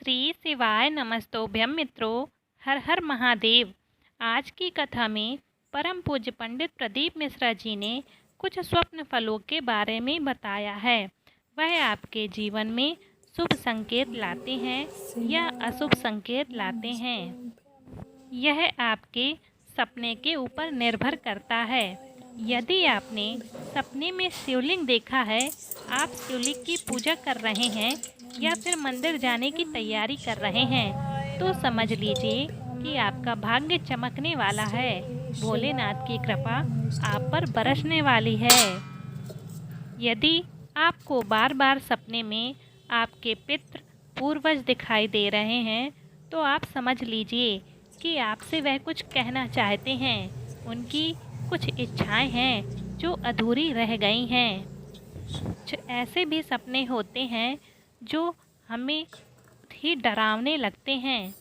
श्री शिवाय नमस्तोभ्यम मित्रों। हर हर महादेव। आज की कथा में परम पूज्य पंडित प्रदीप मिश्रा जी ने कुछ स्वप्न फलों के बारे में बताया है। वह आपके जीवन में शुभ संकेत लाते हैं या अशुभ संकेत लाते हैं, यह आपके सपने के ऊपर निर्भर करता है। यदि आपने सपने में शिवलिंग देखा है, आप शिवलिंग की पूजा कर रहे हैं या फिर मंदिर जाने की तैयारी कर रहे हैं, तो समझ लीजिए कि आपका भाग्य चमकने वाला है। भोलेनाथ की कृपा आप पर बरसने वाली है। यदि आपको बार बार सपने में आपके पितृ पूर्वज दिखाई दे रहे हैं, तो आप समझ लीजिए कि आपसे वह कुछ कहना चाहते हैं। उनकी कुछ इच्छाएं हैं जो अधूरी रह गई हैं। कुछ ऐसे भी सपने होते हैं जो हमें बहुत ही डरावने लगते हैं।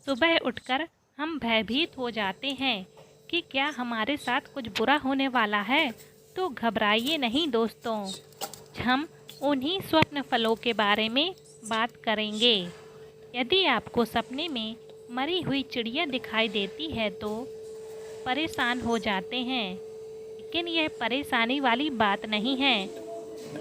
सुबह उठकर हम भयभीत हो जाते हैं कि क्या हमारे साथ कुछ बुरा होने वाला है। तो घबराइए नहीं दोस्तों, हम उन्हीं स्वप्न फलों के बारे में बात करेंगे। यदि आपको सपने में मरी हुई चिड़िया दिखाई देती है तो परेशान हो जाते हैं, लेकिन यह परेशानी वाली बात नहीं है।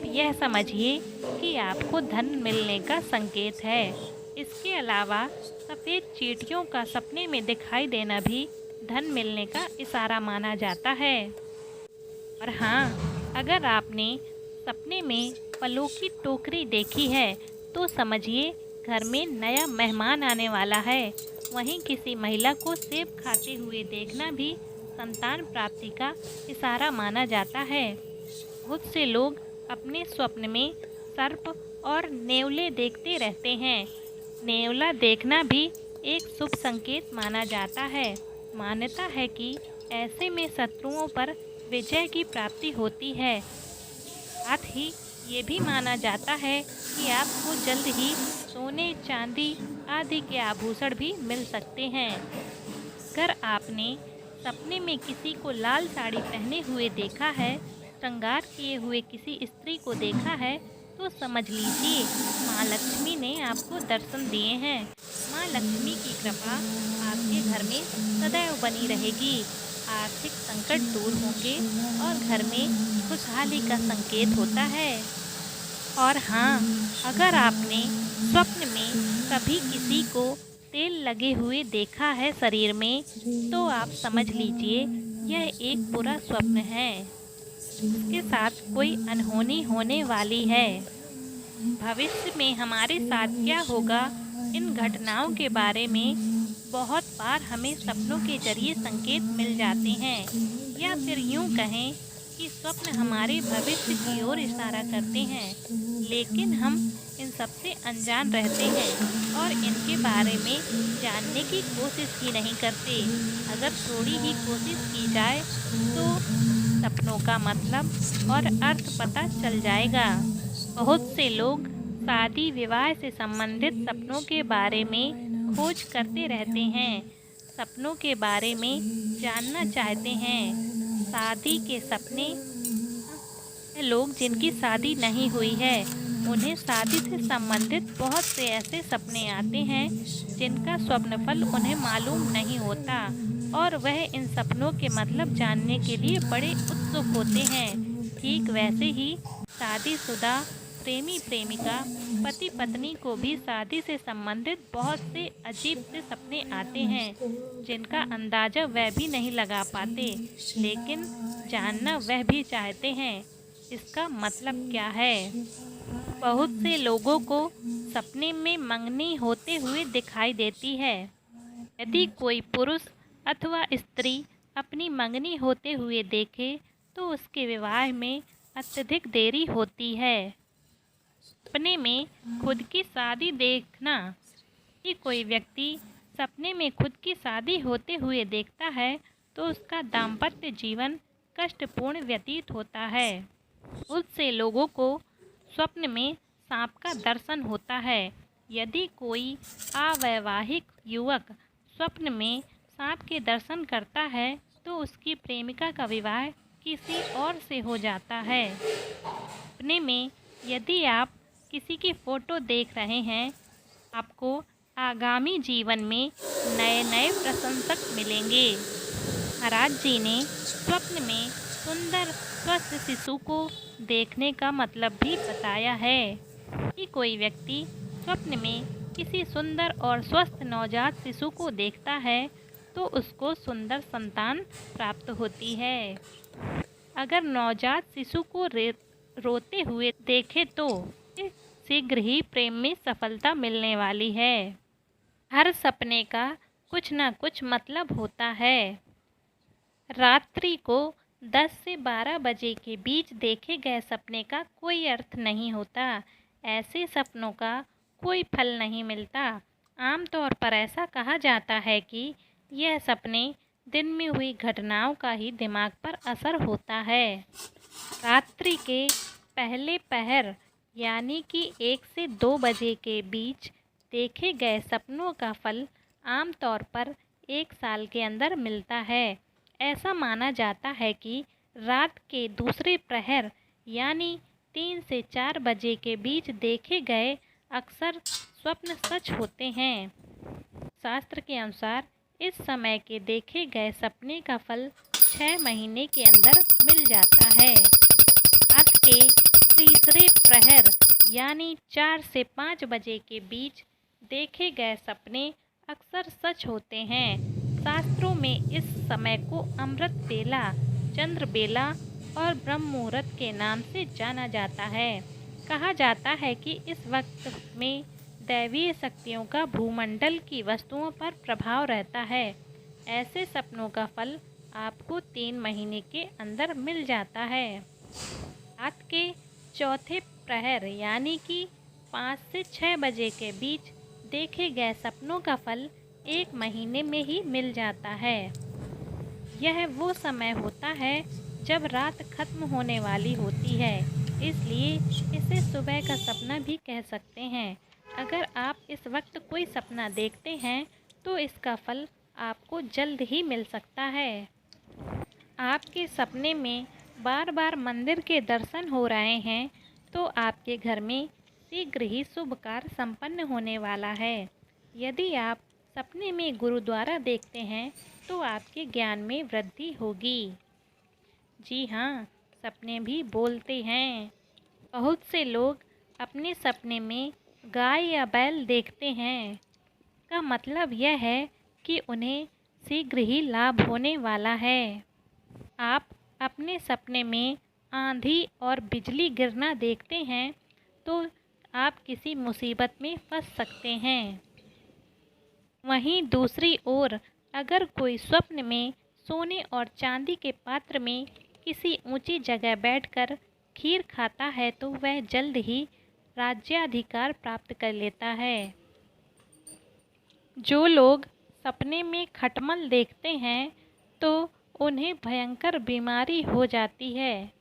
यह समझिए कि आपको धन मिलने का संकेत है। इसके अलावा सफ़ेद चींटियों का सपने में दिखाई देना भी धन मिलने का इशारा माना जाता है। और हाँ, अगर आपने सपने में फलों की टोकरी देखी है तो समझिए घर में नया मेहमान आने वाला है। वहीं किसी महिला को सेब खाते हुए देखना भी संतान प्राप्ति का इशारा माना जाता है। बहुत से लोग अपने स्वप्न में सर्प और नेवले देखते रहते हैं। नेवला देखना भी एक शुभ संकेत माना जाता है। मान्यता है कि ऐसे में शत्रुओं पर विजय की प्राप्ति होती है। साथ ही ये भी माना जाता है कि आपको जल्द ही सोने चांदी आदि के आभूषण भी मिल सकते हैं। अगर आपने सपने में किसी को लाल साड़ी पहने हुए देखा है, श्रृंगार किए हुए किसी स्त्री को देखा है, तो समझ लीजिए माँ लक्ष्मी ने आपको दर्शन दिए हैं। माँ लक्ष्मी की कृपा आपके घर में सदैव बनी रहेगी। आर्थिक संकट दूर होंगे और घर में खुशहाली का संकेत होता है। और हाँ, अगर आपने स्वप्न में कभी किसी को तेल लगे हुए देखा है शरीर में, तो आप समझ लीजिए यह एक बुरा स्वप्न है। इसके साथ कोई अनहोनी होने वाली है। भविष्य में हमारे साथ क्या होगा, इन घटनाओं के बारे में बहुत बार हमें सपनों के जरिए संकेत मिल जाते हैं, या फिर यूं कहें कि स्वप्न हमारे भविष्य की ओर इशारा करते हैं, लेकिन हम इन सबसे अनजान रहते हैं और इनके बारे में जानने की कोशिश ही नहीं करते। अगर थोड़ी ही कोशिश की जाए तो सपनों का मतलब और अर्थ पता चल जाएगा। बहुत से लोग शादी विवाह से संबंधित सपनों के बारे में खोज करते रहते हैं, सपनों के बारे में जानना चाहते हैं। शादी के सपने, लोग जिनकी शादी नहीं हुई है उन्हें शादी से संबंधित बहुत से ऐसे सपने आते हैं जिनका स्वप्नफल उन्हें मालूम नहीं होता, और वह इन सपनों के मतलब जानने के लिए बड़े उत्सुक होते हैं। ठीक वैसे ही शादीशुदा प्रेमी प्रेमिका पति पत्नी को भी शादी से संबंधित बहुत से अजीब से सपने आते हैं जिनका अंदाज़ा वह भी नहीं लगा पाते, लेकिन जानना वह भी चाहते हैं इसका मतलब क्या है। बहुत से लोगों को सपने में मंगनी होते हुए दिखाई देती है। यदि कोई पुरुष अथवा स्त्री अपनी मंगनी होते हुए देखे तो उसके विवाह में अत्यधिक देरी होती है। सपने में खुद की शादी देखना, कि कोई व्यक्ति सपने में खुद की शादी होते हुए देखता है तो उसका दाम्पत्य जीवन कष्टपूर्ण व्यतीत होता है। बहुत से लोगों को स्वप्न में सांप का दर्शन होता है। यदि कोई अवैवाहिक युवक स्वप्न में सांप के दर्शन करता है तो उसकी प्रेमिका का विवाह किसी और से हो जाता है। सपने में यदि आप किसी की फ़ोटो देख रहे हैं, आपको आगामी जीवन में नए नए प्रशंसक मिलेंगे। महाराज जी ने स्वप्न में सुंदर स्वस्थ शिशु को देखने का मतलब भी बताया है कि कोई व्यक्ति स्वप्न में किसी सुंदर और स्वस्थ नवजात शिशु को देखता है तो उसको सुंदर संतान प्राप्त होती है। अगर नवजात शिशु को रोते हुए देखे तो शीघ्र ही प्रेम में सफलता मिलने वाली है। हर सपने का कुछ न कुछ मतलब होता है। रात्रि को 10 से 12 बजे के बीच देखे गए सपने का कोई अर्थ नहीं होता। ऐसे सपनों का कोई फल नहीं मिलता। आमतौर पर ऐसा कहा जाता है कि यह सपने दिन में हुई घटनाओं का ही दिमाग पर असर होता है। रात्रि के पहले पहर यानी कि 1 से 2 बजे के बीच देखे गए सपनों का फल आमतौर पर 1 साल के अंदर मिलता है। ऐसा माना जाता है कि रात के दूसरे प्रहर यानी 3 से 4 बजे के बीच देखे गए अक्सर स्वप्न सच होते हैं। शास्त्र के अनुसार इस समय के देखे गए सपने का फल 6 महीने के अंदर मिल जाता है। रात के तीसरे प्रहर यानी 4 से 5 बजे के बीच देखे गए सपने अक्सर सच होते हैं। शास्त्रों में इस समय को अमृत बेला, चंद्र बेला और ब्रह्म मुहूर्त के नाम से जाना जाता है। कहा जाता है कि इस वक्त में दैवीय शक्तियों का भूमंडल की वस्तुओं पर प्रभाव रहता है। ऐसे सपनों का फल आपको 3 महीने के अंदर मिल जाता है। रात के चौथे प्रहर यानी कि 5 से 6 बजे के बीच देखे गए सपनों का फल 1 महीने में ही मिल जाता है। यह वो समय होता है जब रात खत्म होने वाली होती है, इसलिए इसे सुबह का सपना भी कह सकते हैं। अगर आप इस वक्त कोई सपना देखते हैं तो इसका फल आपको जल्द ही मिल सकता है। आपके सपने में बार बार मंदिर के दर्शन हो रहे हैं तो आपके घर में शीघ्र ही शुभ कार्य संपन्न होने वाला है। यदि आप सपने में गुरुद्वारा देखते हैं तो आपके ज्ञान में वृद्धि होगी। जी हाँ, सपने भी बोलते हैं। बहुत से लोग अपने सपने में गाय या बैल देखते हैं। का मतलब यह है कि उन्हें शीघ्र ही लाभ होने वाला है। आप अपने सपने में आंधी और बिजली गिरना देखते हैं तो आप किसी मुसीबत में फंस सकते हैं। वहीं दूसरी ओर अगर कोई स्वप्न में सोने और चांदी के पात्र में किसी ऊंची जगह बैठकर खीर खाता है तो वह जल्द ही राज्याधिकार प्राप्त कर लेता है। जो लोग सपने में खटमल देखते हैं तो उन्हें भयंकर बीमारी हो जाती है।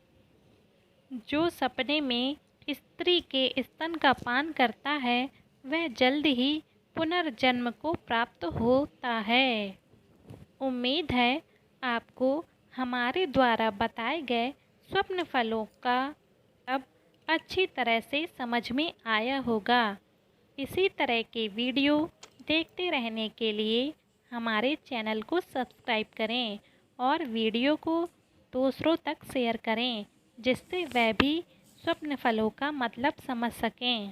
जो सपने में स्त्री के स्तन का पान करता है वह जल्द ही पुनर्जन्म को प्राप्त होता है। उम्मीद है आपको हमारे द्वारा बताए गए स्वप्न फलों का अब अच्छी तरह से समझ में आया होगा। इसी तरह के वीडियो देखते रहने के लिए हमारे चैनल को सब्सक्राइब करें और वीडियो को दूसरों तक शेयर करें जिससे वह भी स्वप्न फलों का मतलब समझ सकें।